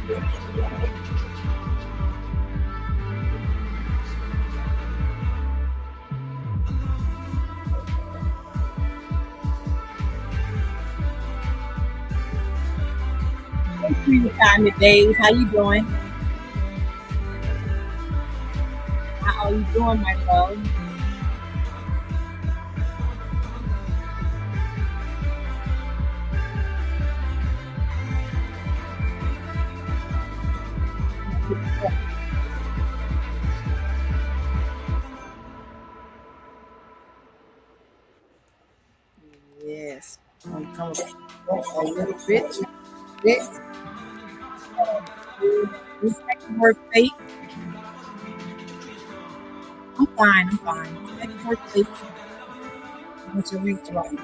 Free time of days. How you doing? How are you doing, my love? Yes. I'm coming a little bit. Work late. I'm fine. I'm fine. Second work late. What's your week like?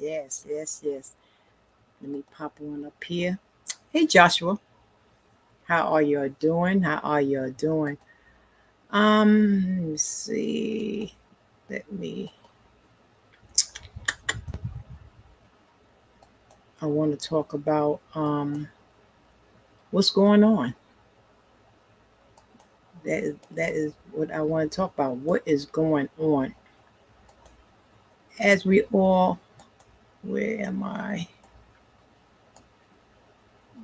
Yes, yes, yes. Let me pop one up here. Hey, Joshua. How are you doing? How are you doing? Let me see. Let me. I want to talk about what's going on. That is what I want to talk about. What is going on? As we all, where am I?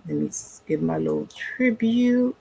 Let me give my little tribute.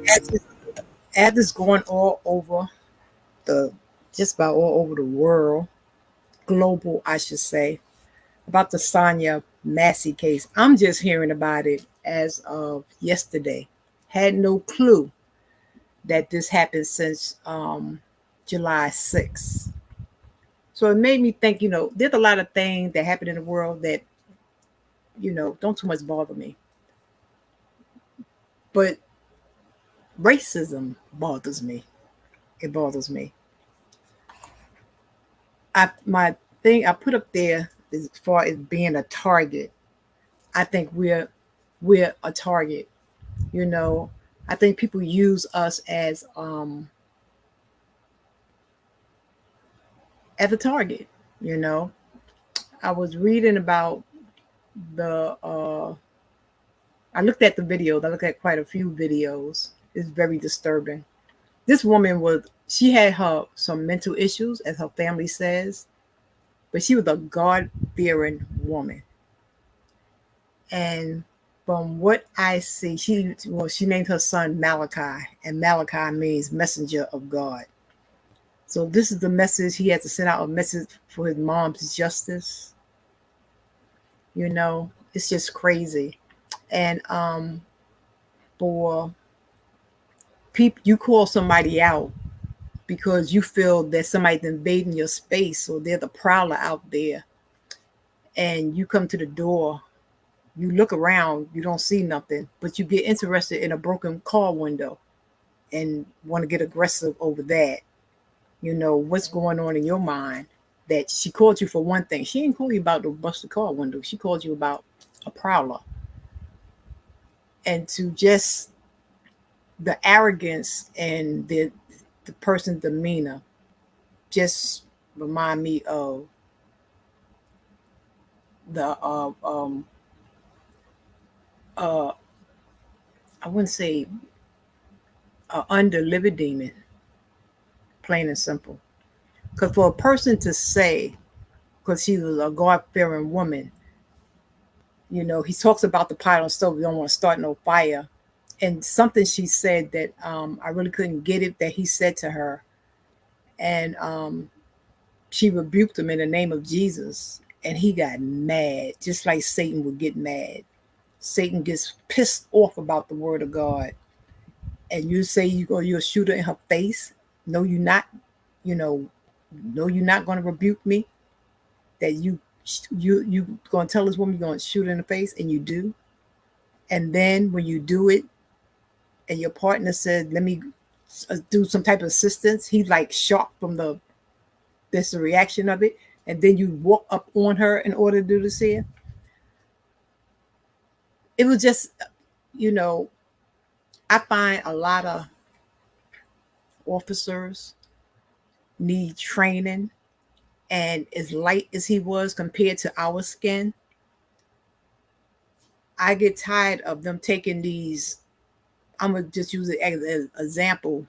As it's, as it's going all over the, just about all over the world, global, I should say, about the Sonia Massey case. I'm just hearing about it as of yesterday. Had no clue that this happened since July 6th. So it made me think, there's a lot of things that happen in the world that, don't too much bother me. But racism bothers me. It bothers me. My thing I put up there as far as being a target. I think we're a target. You know, I think people use us as a target. You know, I was reading about the. I looked at the videos. I looked at quite a few videos. It's very disturbing. This woman she had some mental issues, as her family says, but she was a God fearing woman. And from what I see, she named her son Malachi, and Malachi means messenger of God. So this is the message he had to send out, a message for his mom's justice. It's just crazy. And for people, you call somebody out because you feel that somebody's invading your space or they're the prowler out there, and you come to the door, you look around, you don't see nothing, but you get interested in a broken car window and want to get aggressive over that. What's going on in your mind? That she called you for one thing. She didn't call you about the busted car window. She called you about a prowler. And to just the arrogance and the person's demeanor just remind me of the uh I wouldn't say undelivered demon, plain and simple. Because for a person to say, because she was a God-fearing woman, he talks about the pot on stove, you don't want to start no fire. And something she said that I really couldn't get it, that he said to her. And she rebuked him in the name of Jesus. And he got mad, just like Satan would get mad. Satan gets pissed off about the word of God. And you say you're a shooter in her face. No, you're not. No, you're not going to rebuke me. That you going to tell this woman you're going to shoot her in the face, and you do. And then when you do it, and your partner said, "Let me do some type of assistance," he's like shocked from the reaction of it, and then you walk up on her in order to do this here. It was just, I find a lot of officers need training, and as light as he was compared to our skin, I get tired of them taking these. I'm gonna just use it as an example.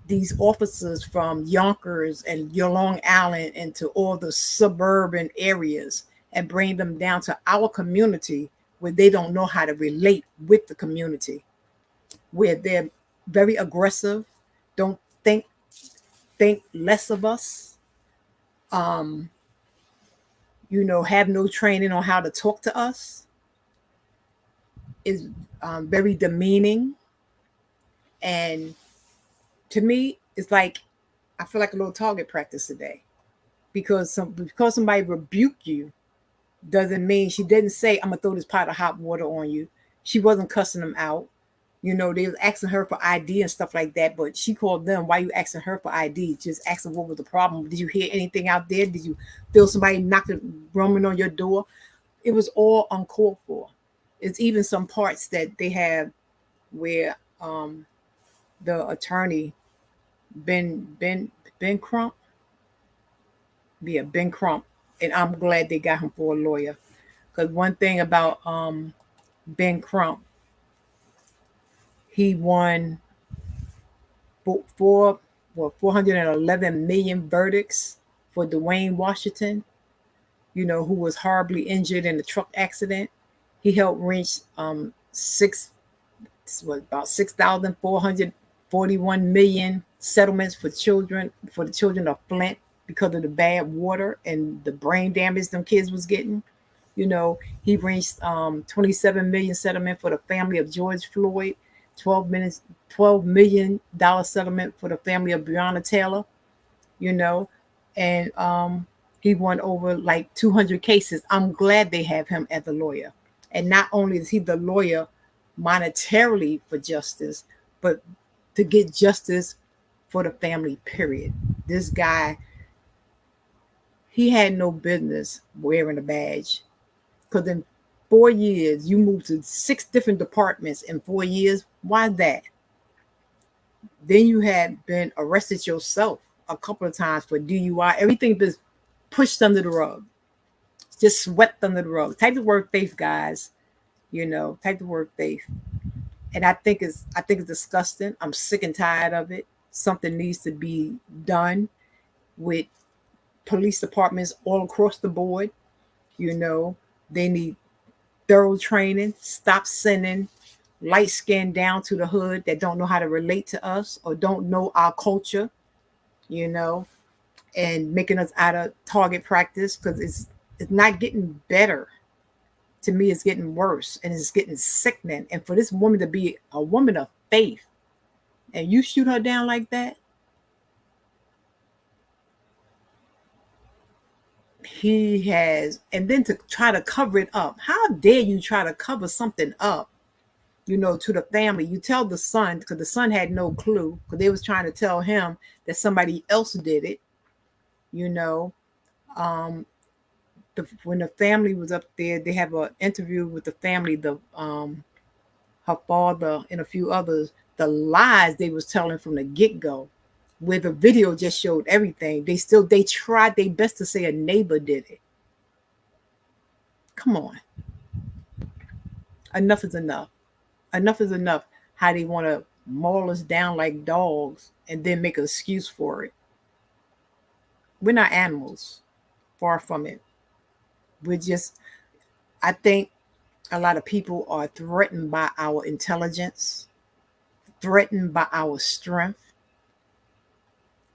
These officers from Yonkers and Long Island into all the suburban areas and bring them down to our community where they don't know how to relate with the community, where they're very aggressive, don't think less of us, have no training on how to talk to us, is very demeaning. And to me, it's like I feel like a little target practice today, because somebody rebuked you doesn't mean, she didn't say, "I'm gonna throw this pot of hot water on you." She wasn't cussing them out. They was asking her for ID and stuff like that, but she called them, "Why you asking her for ID?" Just asking what was the problem. Did you hear anything out there? Did you feel somebody knocking, drumming on your door? It was all uncalled for. It's even some parts that they have where the attorney Ben Crump, yeah, Ben Crump, and I'm glad they got him for a lawyer, because one thing about Ben Crump, he won 411 million verdicts for Dwayne Washington, who was horribly injured in a truck accident. He helped reach about 6,441 million settlements for the children of Flint, because of the bad water and the brain damage them kids was getting. He reached 27 million settlement for the family of George Floyd, $12 million settlement for the family of Breonna Taylor, and he won over like 200 cases. I'm glad they have him as a lawyer. And not only is he the lawyer monetarily for justice, but to get justice for the family, period. This guy, he had no business wearing a badge, because in 4 years, you moved to 6 different departments in 4 years. Why that? Then you had been arrested yourself a couple of times for DUI. Everything been pushed under the rug, just swept under the rug. Type the word faith, guys. Type the word faith. And I think it's disgusting. I'm sick and tired of it. Something needs to be done with police departments all across the board. They need thorough training. Stop sending light skin down to the hood that don't know how to relate to us or don't know our culture, and making us out of target practice, because it's not getting better. To me, it's getting worse, and it's getting sickening. And for this woman to be a woman of faith, and you shoot her down like that, he has, and then to try to cover it up. How dare you try to cover something up, to the family? You tell the son, because the son had no clue, because they was trying to tell him that somebody else did it, you know. Um, when the family was up there, they have an interview with the family, her father and a few others, the lies they was telling from the get-go, where the video just showed everything. They tried their best to say a neighbor did it. Come on. Enough is enough. Enough is enough. How they want to maul us down like dogs and then make an excuse for it. We're not animals. Far from it. We're just, I think a lot of people are threatened by our intelligence, threatened by our strength,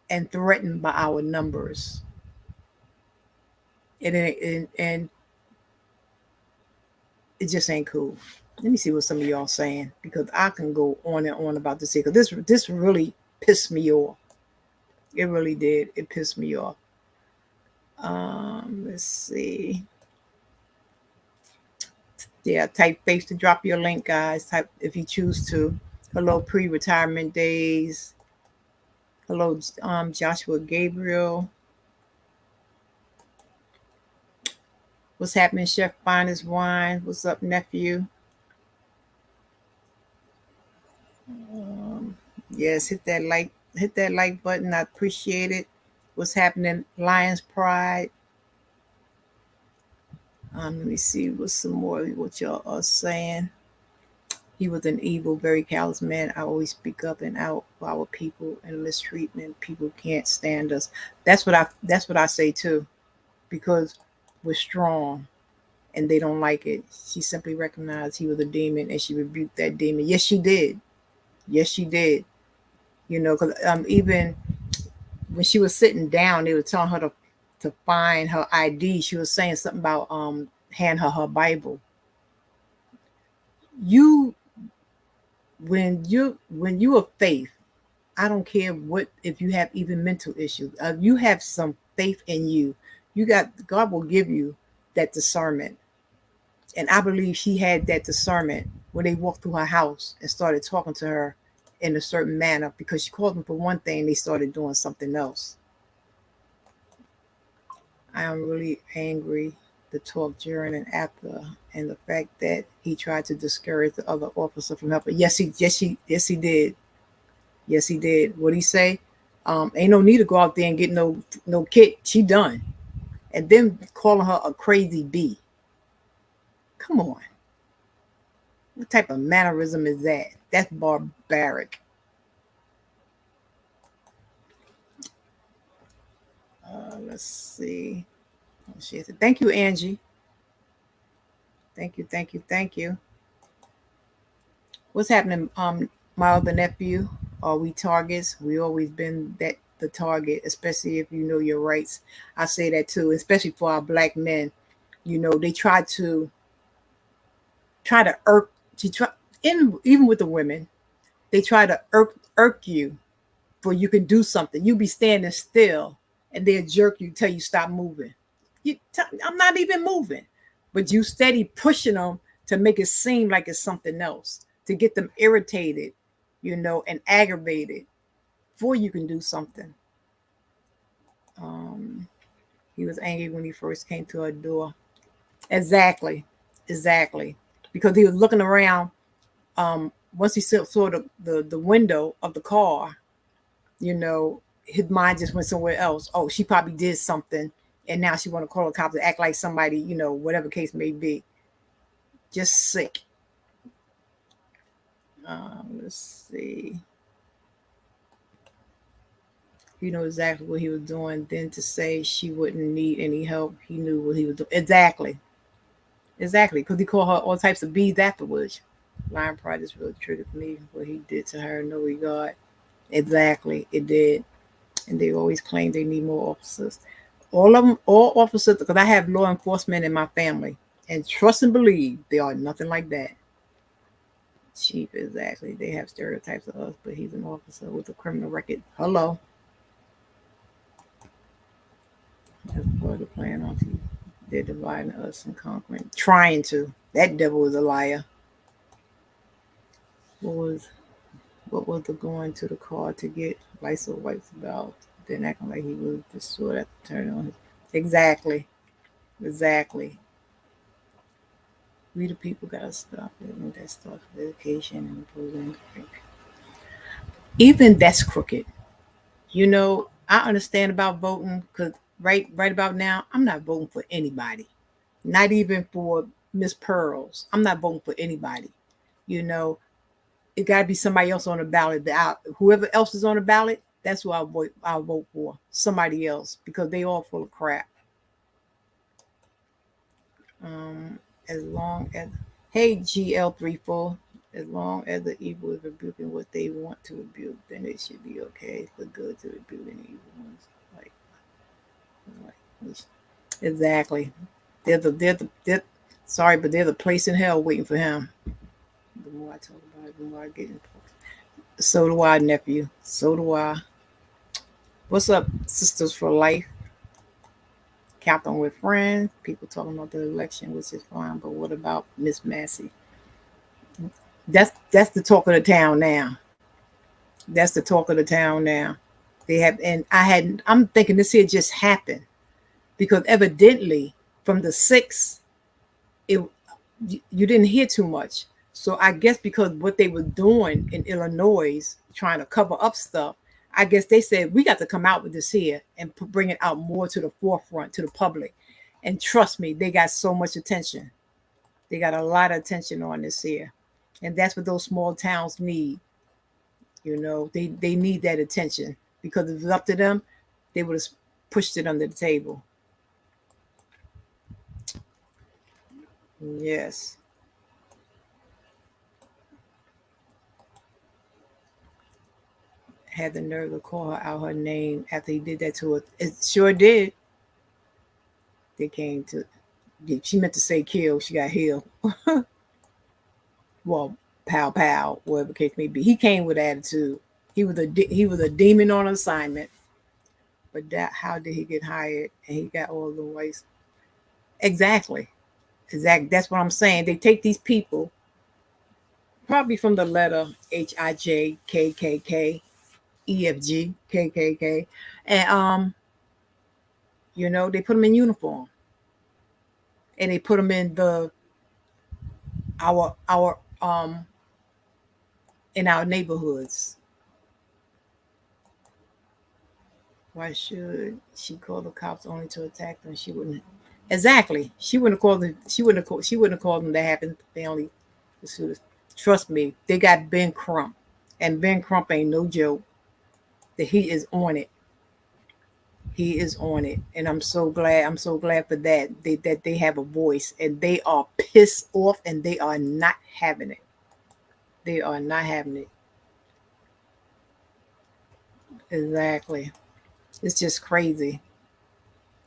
and threatened by our numbers. And it just ain't cool. Let me see what some of y'all saying, because I can go on and on about this here, because this really pissed me off. It really did. It pissed me off. Let's see. Yeah, type face to drop your link, guys. Type if you choose to. Hello, pre-retirement days. Hello, Joshua Gabriel. What's happening, Chef Finest Wine? What's up, nephew? Yes, hit that like button. I appreciate it. What's happening, Lions Pride? Let me see what's some more what y'all are saying. He was an evil, very callous man. I always speak up and out for our people and mistreatment. People can't stand us. That's what I say too, because we're strong and they don't like it. She simply recognized he was a demon and she rebuked that demon. Yes, she did. Yes, she did. Because even when she was sitting down, they were telling her to find her ID. She was saying something about hand her Bible. You when you are faith, I don't care what, if you have even mental issues, you have some faith in you. God will give you that discernment. And I believe she had that discernment when they walked through her house and started talking to her in a certain manner, because she called them for one thing, they started doing something else. I am really angry the talk during and after, and the fact that he tried to discourage the other officer from helping. Yes, he did. Yes, he did. What he say? Ain't no need to go out there and get no kit. She done. And then calling her a crazy bee. Come on. What type of mannerism is that? That's barbaric. Let's see. Oh, she said, thank you, Angie. Thank you, thank you, thank you. What's happening, my other nephew? Are we targets? We always been the target, especially if you know your rights. I say that too, especially for our black men. They try to irk. Even with the women, they try to irk you for you can do something. You be standing still, and they'll jerk you, tell you stop moving. I'm not even moving, but you steady pushing them to make it seem like it's something else, to get them irritated, and aggravated before you can do something. He was angry when he first came to our door. Exactly, exactly, because he was looking around. Once he saw the window of the car, his mind just went somewhere else. Oh, she probably did something, and now she want to call the cops to act like somebody, whatever case may be. Just sick. Let's see. You know exactly what he was doing. Then to say she wouldn't need any help, he knew what he was doing. Exactly. Exactly. Because he called her all types of bees afterwards. Lion Pride just really triggered me. What he did to her, no regard. Exactly. It did. And they always claim they need more officers. All of them, all officers, because I have law enforcement in my family. And trust and believe, they are nothing like that. Chief, exactly. They have stereotypes of us, but he's an officer with a criminal record. Hello. That's part of the plan on TV. They're dividing us and conquering. Trying to. That devil is a liar. What was the going to the car to get Lysol wipes about? Then acting like he was just sort of turn on his. Exactly. Exactly. We the people gotta stop it. And that starts with education and improving. Even that's crooked. I understand about voting because right about now, I'm not voting for anybody. Not even for Miss Pearls. I'm not voting for anybody. You know, it got to be somebody else on the ballot. Whoever else is on the ballot, that's who I'll vote. I'll vote for somebody else because they all full of crap. Um, as long as hey GL34, as long as the evil is rebuking what they want to rebuke, then it should be okay. It's the good to rebuke any evil ones. Like, exactly. They're sorry, but they're the place in hell waiting for him. The more I talk about it, the more I get into it. So do I, nephew. So do I. What's up, Sisters for Life? Count on with friends. People talking about the election, which is fine, but what about Miss Massey? That's the talk of the town now. That's the talk of the town now. They have, and I'm thinking this here just happened because evidently from the 6th, it you didn't hear too much. So I guess because what they were doing in Illinois, trying to cover up stuff, I guess they said we got to come out with this here and bring it out more to the forefront to the public. And trust me, they got so much attention. They got a lot of attention on this here, and that's what those small towns need. They need that attention because if it was up to them, they would have pushed it under the table. Yes. Had the nerve to call her out her name after he did that to her. It sure did. They came to. She meant to say kill. She got healed. Well, pow pow, whatever the case may be. He came with attitude. He was a demon on assignment. But how did he get hired? And he got all the ways. Exactly. Exactly. That's what I'm saying. They take these people, probably from the letter HIJKKK, EFG KKK, and they put them in uniform and they put them in the our in our neighborhoods. Why should she call the cops only to attack them? She wouldn't. Exactly. She wouldn't have called them. She wouldn't have called them. That happened. Family. Trust me. They got Ben Crump, and Ben Crump ain't no joke. That he is on it. He is on it, and I'm so glad. I'm so glad for that. That they have a voice, and they are pissed off, and they are not having it. They are not having it. Exactly. It's just crazy.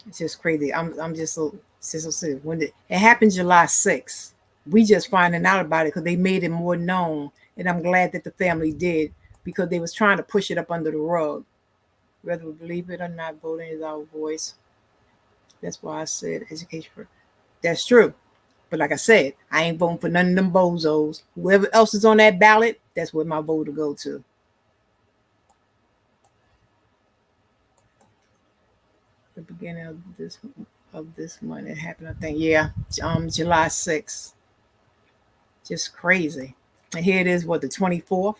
It's just crazy. I'm just so serious. When it happened July 6th, we just finding out about it because they made it more known, and I'm glad that the family did because they was trying to push it up under the rug. Whether we believe it or not, voting is our voice. That's why I said education for. That's true. But like I said, I ain't voting for none of them bozos. Whoever else is on that ballot, that's where my vote will go to. The beginning of this month it happened. I think July 6th. Just crazy. And here it is. What, the 24th?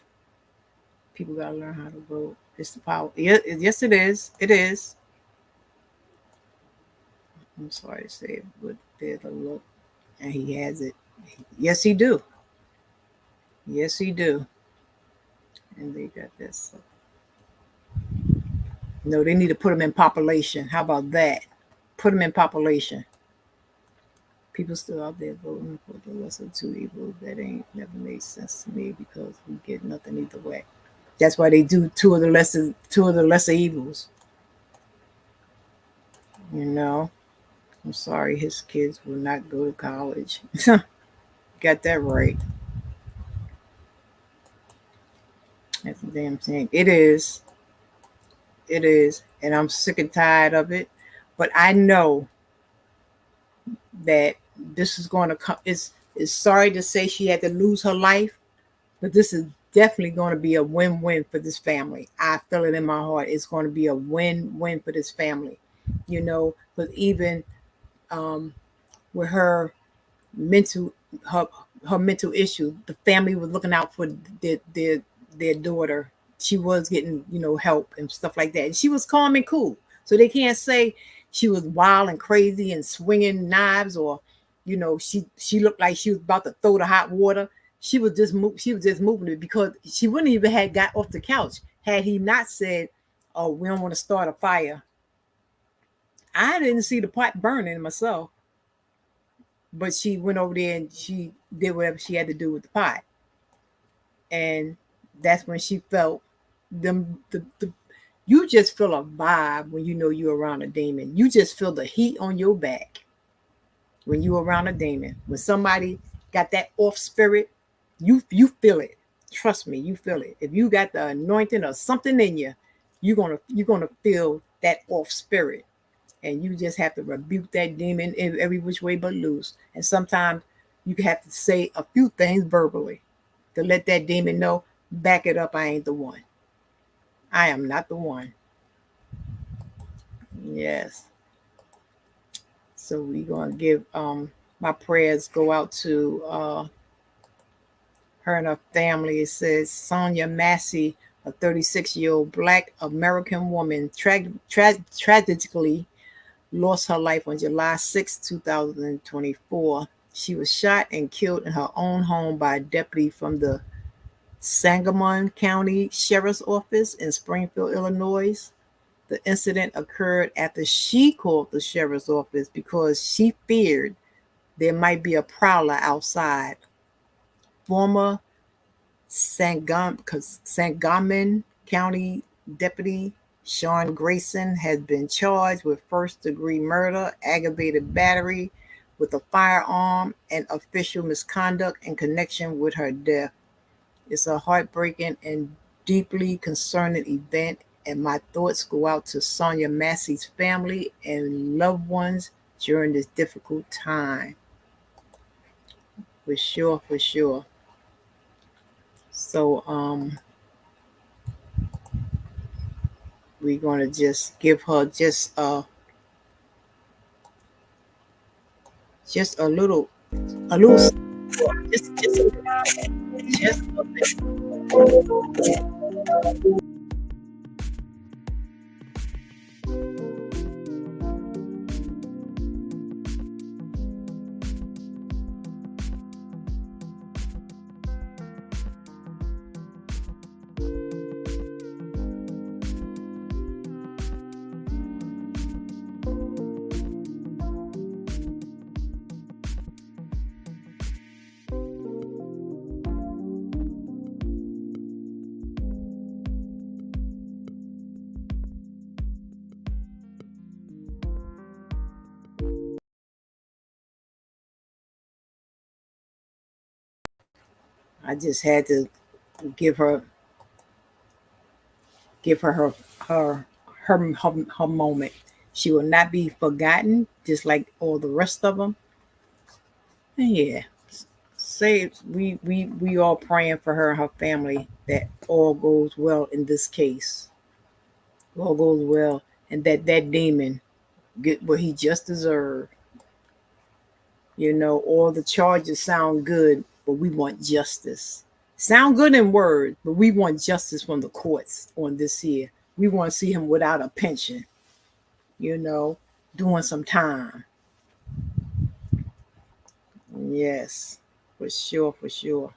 People gotta learn how to vote. It's the power. Yes, it is. It is. I'm sorry to say it, but there's a look, and he has it. Yes, he do. Yes, he do. And they got this. No, they need to put them in population. How about that? Put them in population. People still out there voting for the lesser two evils. That ain't never made sense to me because we get nothing either way. That's why they do two of the lesser evils. You know, I'm sorry, his kids will not go to college. Got that right. That's the damn thing. It is, and I'm sick and tired of it. But I know that this is going to come. It's sorry to say she had to lose her life, but this is definitely going to be a win-win for this family. I feel it in my heart. It's going to be a win-win for this family. But even um, with mental her her mental issue, the family was looking out for their daughter. She was getting help and stuff like that, and she was calm and cool. So they can't say she was wild and crazy and swinging knives, or she looked like she was about to throw the hot water. She was just moving it because she wouldn't even had got off the couch had he not said, "Oh, we don't want to start a fire." I didn't see the pot burning myself, but she went over there and she did whatever she had to do with the pot. And that's when she felt the you just feel a vibe when you know you're around a demon. You just feel the heat on your back when you're around a demon. When somebody got that off spirit, you feel it. Trust me, you feel it. If you got the anointing or something in you, you're gonna feel that off spirit. And you just have to rebuke that demon in every which way but loose. And sometimes you have to say a few things verbally to let that demon know, back it up, I ain't the one. I am not the one. Yes. So we're gonna give my prayers go out to her and her family. It says Sonia Massey, a 36-year-old Black American woman, tragically lost her life on July 6, 2024. She was shot and killed in her own home by a deputy from the Sangamon County Sheriff's Office in Springfield, Illinois. The incident occurred after she called the sheriff's office because she feared there might be a prowler outside. Former Sangamon County Deputy Sean Grayson has been charged with first-degree murder, aggravated battery with a firearm, and official misconduct in connection with her death. It's a heartbreaking and deeply concerning event, and my thoughts go out to Sonia Massey's family and loved ones during this difficult time. For sure, for sure. So, we're gonna just give her just a little, just a bit. I just had to give her her her moment. She will not be forgotten, just like all the rest of them. And yeah, say we all praying for her and her family that all goes well in this case. All goes well, and that demon get what he just deserved. All the charges sound good, but we want justice. Sound good in word, but we want justice from the courts on this here. We want to see him without a pension, you know, doing some time. Yes, for sure, for sure.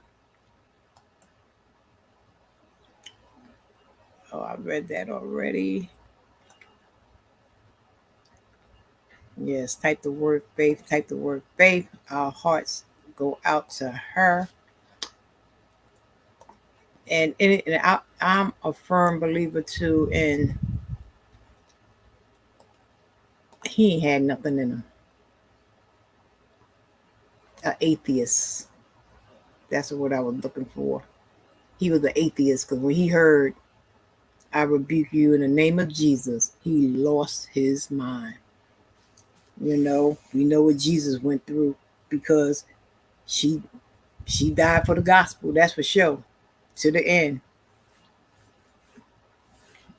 Oh, I read that already. Yes, type the word faith, type the word faith. Our hearts go out to her. And I'm a firm believer too, and he ain't had nothing in him. An atheist. That's what I was looking for. He was an atheist because when he heard, I rebuke you in the name of Jesus, he lost his mind. We know what Jesus went through because she she died for the gospel. That's for sure. To the end,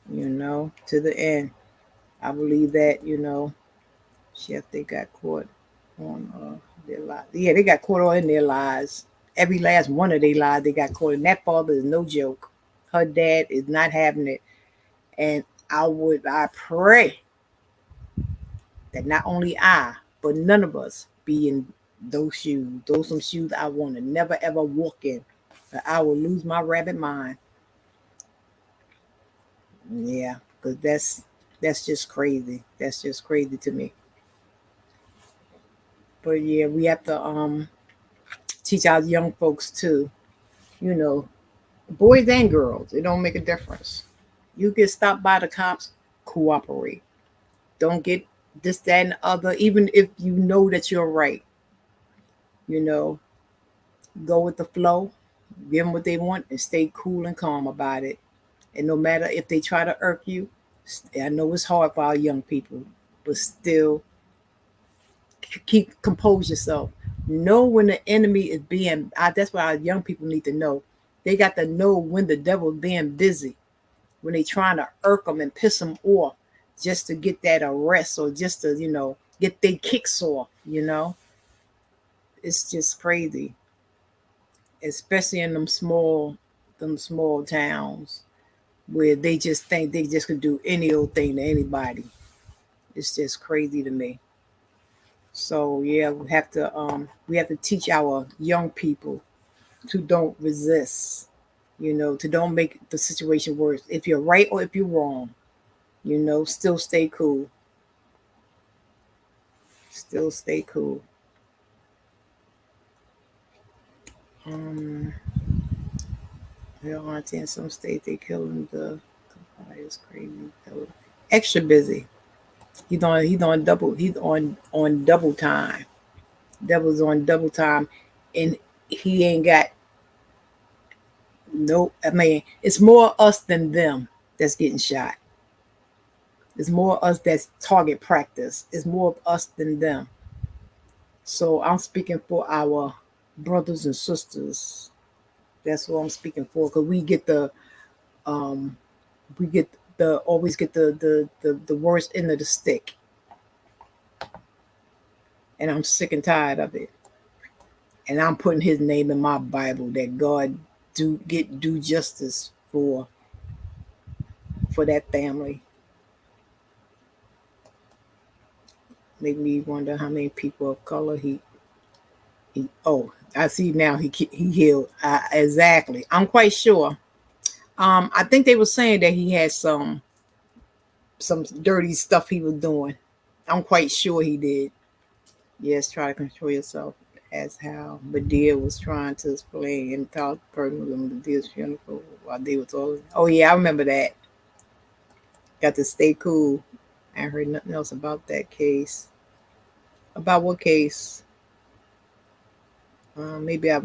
to the end. I believe that, shit, they got caught on their lies. Yeah, they got caught on in their lies. Every last one of their lies, they got caught. And that father is no joke. Her dad is not having it. And I pray that not only I, but none of us be in those shoes. Those some shoes I want to never ever walk in. Or I will lose my rabbit mind. Yeah, because that's just crazy. That's just crazy to me. But yeah, we have to teach our young folks too. You know, boys and girls, it don't make a difference. You get stopped by the cops, cooperate. Don't get this, that, and the other. Even if you know that you're right, you know, go with the flow, give them what they want, and stay cool and calm about it. And no matter if they try to irk you, I know it's hard for our young people, but still keep compose yourself. Know when the enemy is being. That's what our young people need to know. They got to know when the devil's being busy, when they trying to irk them and piss them off, just to get that arrest or just to get their kicks off. It's just crazy, especially in them small towns where they just think they just could do any old thing to anybody. It's just crazy to me. So yeah, we have to teach our young people to don't resist, to don't make the situation worse. If you're right or if you're wrong, still stay cool. Still stay cool. Um, Real auntie in some states they killing the is crazy. Extra busy. He's on double time. Devil's on double time, and he ain't got no. I mean, it's more us than them that's getting shot. It's more us that's target practice. It's more of us than them. So I'm speaking for our brothers and sisters. That's what I'm speaking for, because um we get the always get the worst end of the stick, and I'm sick and tired of it. And I'm putting His name in my Bible that God do justice for that family. Make me wonder how many people of color he oh, I see now he healed. Exactly. I'm quite sure. I think they were saying that he had some dirty stuff he was doing. I'm quite sure he did. Yes, try to control yourself, as how Medea was trying to explain and talk personally on Medea's funeral while they was all. Oh yeah, I remember that. Got to stay cool. I heard nothing else about that case. About what case? Maybe I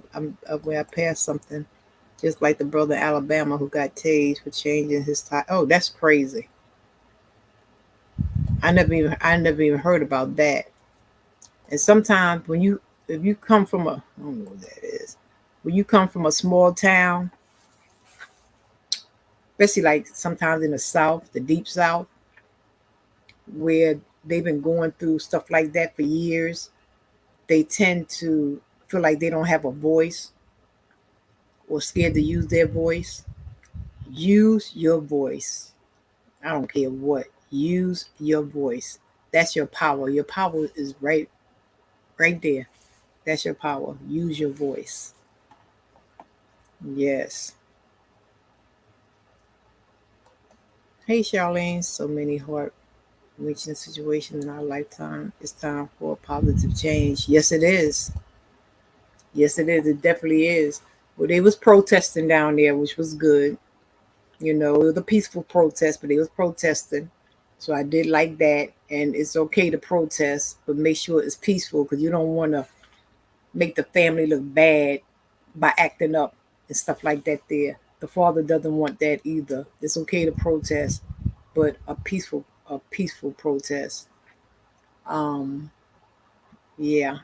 passed something. Just like the brother in Alabama who got tased for changing his tie. Oh, that's crazy. I never even heard about that. And sometimes if you come from I don't know what that is. When you come from a small town, especially like sometimes in the South, the deep South, where they've been going through stuff like that for years, they tend to feel like they don't have a voice or scared to use their voice. Use your voice. I don't care what. Use your voice. That's your power. Your power is right there. That's your power. Use your voice. Yes. Hey Charlene, so many heart wrenching situations in our lifetime. It's time for a positive change. Yes, it is. Yes, it is. It definitely is. Well, they was protesting down there, which was good. It was a peaceful protest, but they was protesting. So I did like that. And it's okay to protest, but make sure it's peaceful, because you don't want to make the family look bad by acting up and stuff like that there. The father doesn't want that either. It's okay to protest, but a peaceful protest. Um, yeah,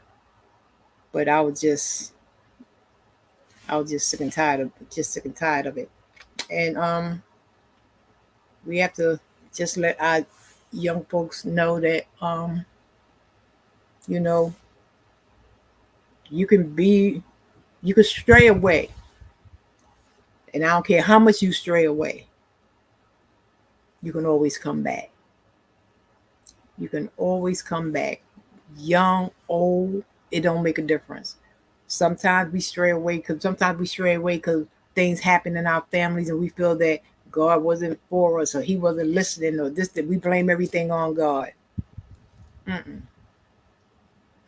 but I was just sick and tired of it. And we have to just let our young folks know that you know, you can be you can stray away, and I don't care how much you stray away, you can always come back. You can always come back. Young, old, it don't make a difference. Sometimes we stray away because things happen in our families and we feel that God wasn't for us or he wasn't listening or this that we blame everything on God. Mm-mm,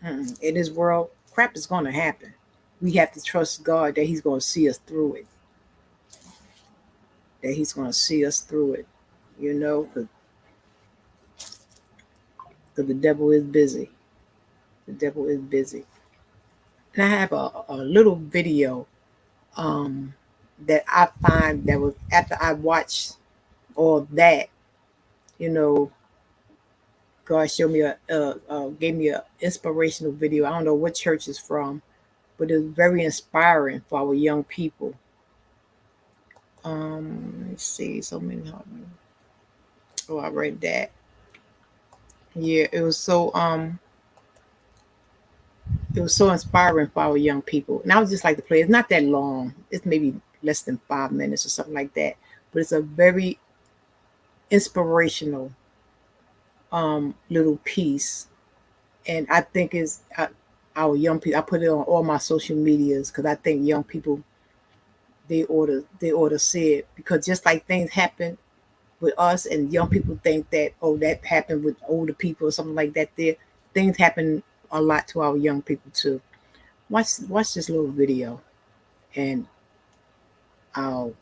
mm-mm. In this world, crap is going to happen. We have to trust God that he's going to see us through it. That he's going to see us through it. You know, because the devil is busy. The devil is busy. And I have a little video um, that I find that was after I watched all that, you know, God showed me gave me a inspirational video. I don't know what church it's from, but it's very inspiring for our young people. Let's see, so many. Oh, I read that. Yeah, it was so inspiring for our young people, and I would just like to play. It's not that long. It's maybe less than 5 minutes or something like that, but it's a very inspirational little piece, and I think is our young people. I put it on all my social medias because I think young people they ought to see it because just like things happen with us, and young people think that that happened with older people or something like that. There things happen a lot to our young people too. Watch this little video, and I'll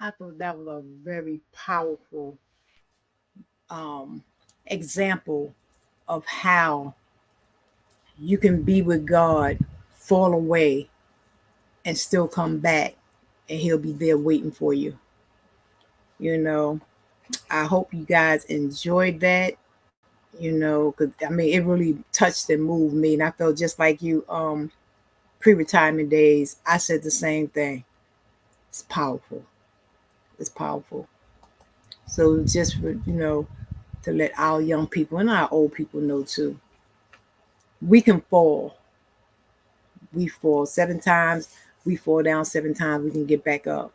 I thought that was a very powerful um, example of how you can be with God, fall away, and still come back, and He'll be there waiting for you. You know, I hope you guys enjoyed that. You know, because I mean, it really touched and moved me, and I felt just like you. Pre-retirement days, I said the same thing. It's powerful. It's powerful. So just for, to let our young people and our old people know too, we can fall. We fall 7 times. We fall down 7 times. We can get back up.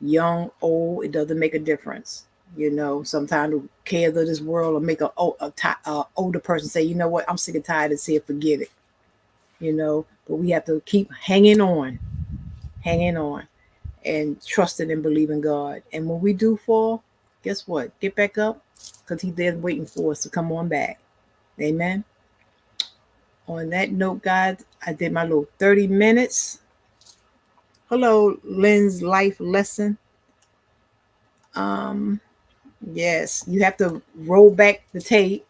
Young, old, it doesn't make a difference. Sometimes the cares of this world will make a older person say, you know what, I'm sick and tired of saying forget it. But we have to keep hanging on, and trusting and believing God. And when we do fall, guess what? Get back up, because He's there waiting for us to come on back. Amen. On that note, guys, I did my little 30 minutes. Hello, Lynn's life lesson. Um, yes, you have to roll back the tape,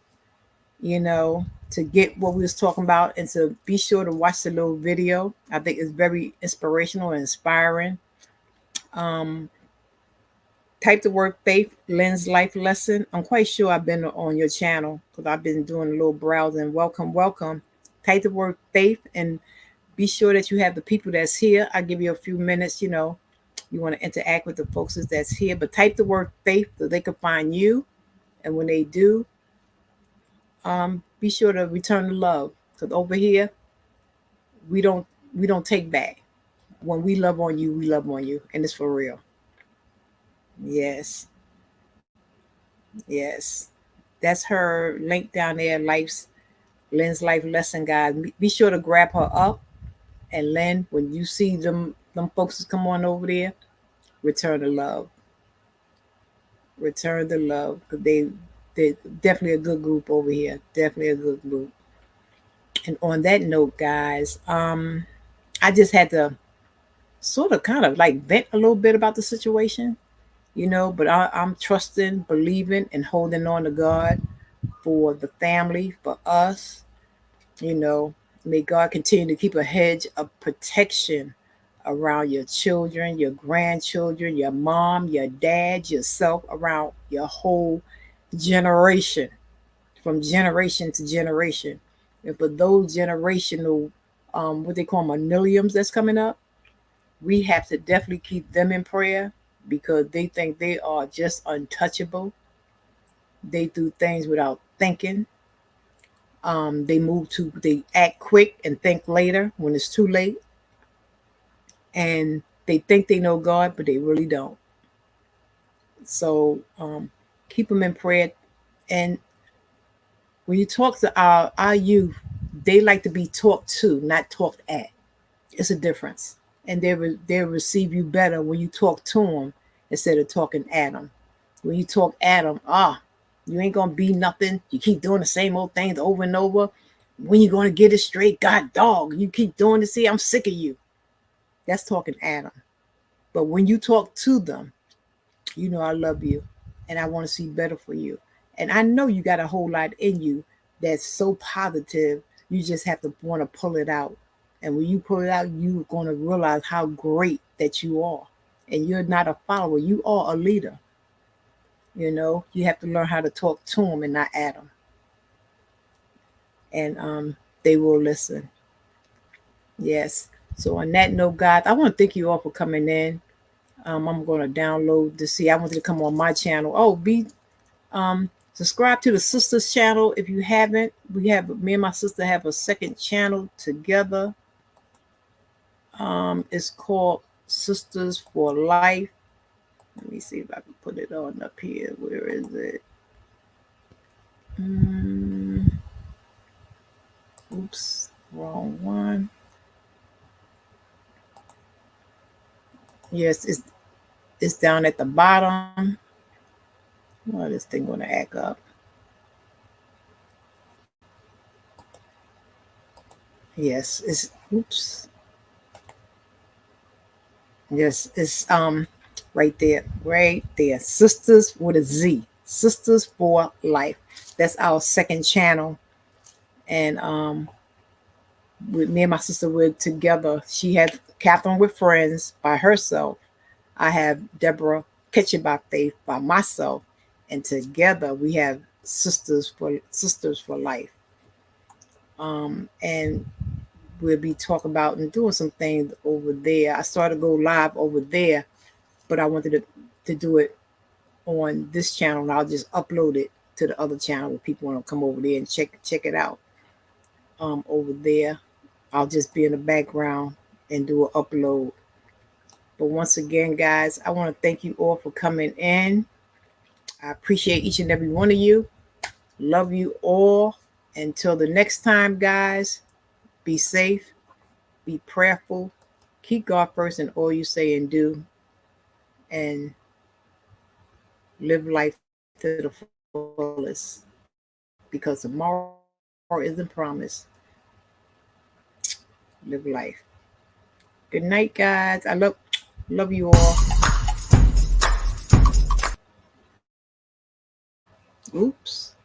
to get what we was talking about, and to be sure to watch the little video. I think it's very inspirational and inspiring. Um, Type the word faith, Lynn's life lesson. I'm quite sure I've been on your channel because I've been doing a little browsing. Welcome, welcome. Type the word faith and be sure that you have the people that's here. I'll give you a few minutes, you want to interact with the folks that's here, but type the word faith so they can find you. And when they do, be sure to return the love, because over here we don't we don't take back. When we love on you, we love on you, and it's for real. Yes, yes. That's her link down there. Lynn's life lesson, guys. Be sure to grab her up. And Lynn, when you see them folks come on over there, return the love. Return the love, because they definitely a good group over here. Definitely a good group. And on that note, guys, I just had to sort of kind of like vent a little bit about the situation, but I'm trusting, believing, and holding on to God for the family, for us. You know, may God continue to keep a hedge of protection around your children, your grandchildren, your mom, your dad, yourself, around your whole generation, from generation to generation. And for those generational, what they call millenniums that's coming up, we have to definitely keep them in prayer, because they think they are just untouchable. They do things without thinking. They act quick and think later when it's too late. And they think they know God, but they really don't. So keep them in prayer. And when you talk to our youth, they like to be talked to, not talked at. It's a difference. And they'll receive you better when you talk to them instead of talking at them. When you talk at them, you ain't gonna be nothing. You keep doing the same old things over and over. When you gonna get it straight? God dog, you keep doing this. See, I'm sick of you. That's talking at them. But when you talk to them, I love you and I want to see better for you. And I know you got a whole lot in you that's so positive. You just have to want to pull it out. And when you pull it out, you're going to realize how great that you are. And you're not a follower, you are a leader. You have to learn how to talk to them and not at them. And they will listen. Yes. So on that note, guys, I want to thank you all for coming in. I'm going to download to see. I wanted to come on my channel. Oh, subscribe to the sisters channel if you haven't. Me and my sister have a second channel together. It's called Sisters for Life. Let me see if I can put it on up here. Where is it? Oops, wrong one. Yes, it's down at the bottom. Oh, this thing gonna act up. Yes, it's oops. Yes, it's Right there. Sisters with a Z. Sisters for Life. That's our second channel. And with me and my sister, we're together. She had Catherine with Friends by herself. I have Deborah Kitchen by Faith by myself. And together we have Sisters for Life. And we'll be talking about and doing some things over there. I started to go live over there, but I wanted to do it on this channel, and I'll just upload it to the other channel where people want to come over there and check it out. Over there, I'll just be in the background and do an upload. But once again, guys, I want to thank you all for coming in. I appreciate each and every one of you. Love you all. Until the next time, guys, be safe, be prayerful, keep God first in all you say and do, and live life to the fullest, because tomorrow isn't promised. Live life. Good night, guys. I love you all. Oops.